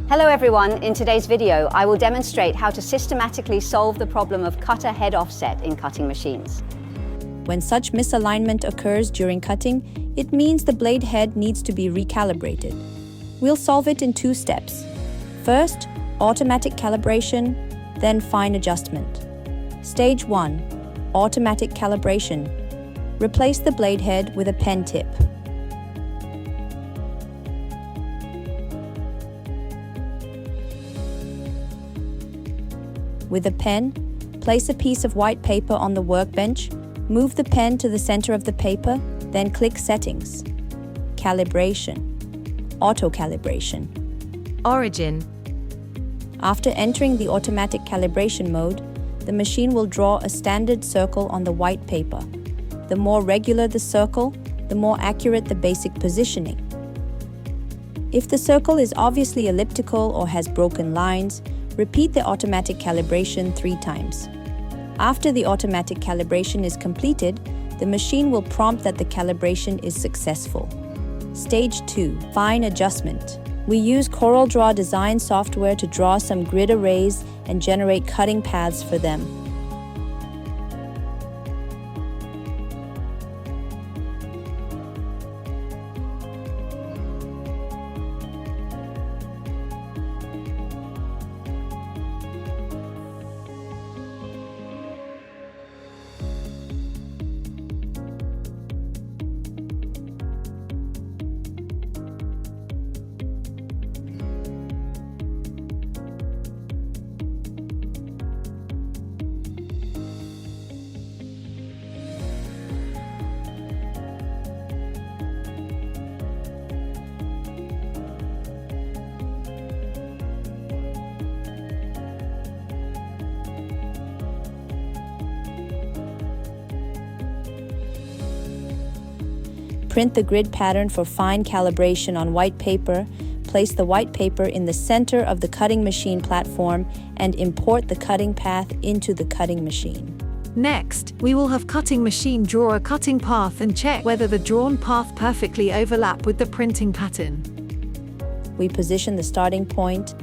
Hello everyone, in today's video I will demonstrate how to systematically solve the problem of cutter head offset in cutting machines. When such misalignment occurs during cutting, it means the blade head needs to be recalibrated. We'll solve it in 2 steps. First, automatic calibration, then fine adjustment. Stage 1, automatic calibration. Replace the blade head with a pen tip. With a pen, place a piece of white paper on the workbench, move the pen to the center of the paper, then click Settings. Calibration. Auto-calibration. Origin. After entering the automatic calibration mode, the machine will draw a standard circle on the white paper. The more regular the circle, the more accurate the basic positioning. If the circle is obviously elliptical or has broken lines, repeat the automatic calibration 3 times. After the automatic calibration is completed, the machine will prompt that the calibration is successful. Stage 2, fine adjustment. We use CorelDRAW design software to draw some grid arrays and generate cutting paths for them. Print the grid pattern for fine calibration on white paper, place the white paper in the center of the cutting machine platform, and import the cutting path into the cutting machine. Next, we will have cutting machine draw a cutting path and check whether the drawn path perfectly overlap with the printing pattern. We position the starting point,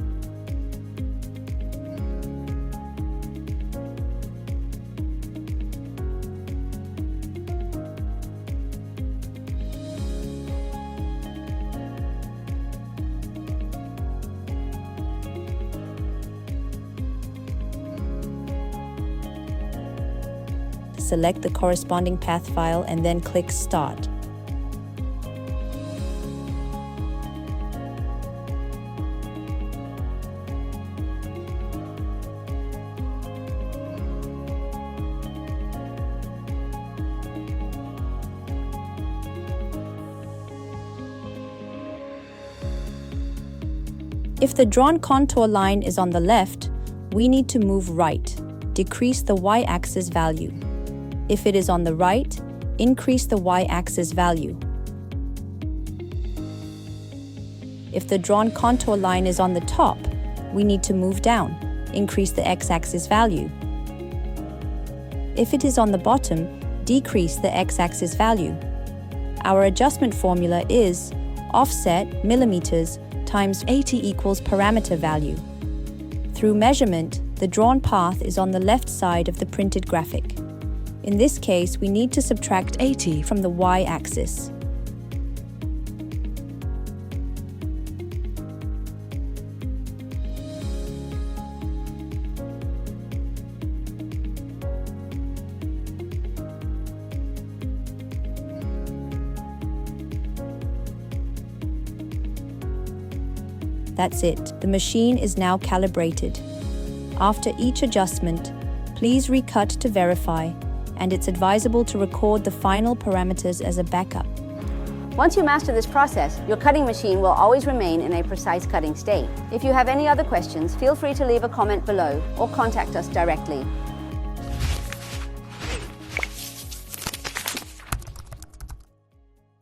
select the corresponding path file and then click Start. If the drawn contour line is on the left, we need to move right, decrease the y-axis value. If it is on the right, increase the y-axis value. If the drawn contour line is on the top, we need to move down, increase the x-axis value. If it is on the bottom, decrease the x-axis value. Our adjustment formula is offset millimeters times 80 equals parameter value. Through measurement, the drawn path is on the left side of the printed graphic. In this case, we need to subtract 80 from the y-axis. That's it. The machine is now calibrated. After each adjustment, please recut to verify, and it's advisable to record the final parameters as a backup. Once you master this process, your cutting machine will always remain in a precise cutting state. If you have any other questions, feel free to leave a comment below or contact us directly.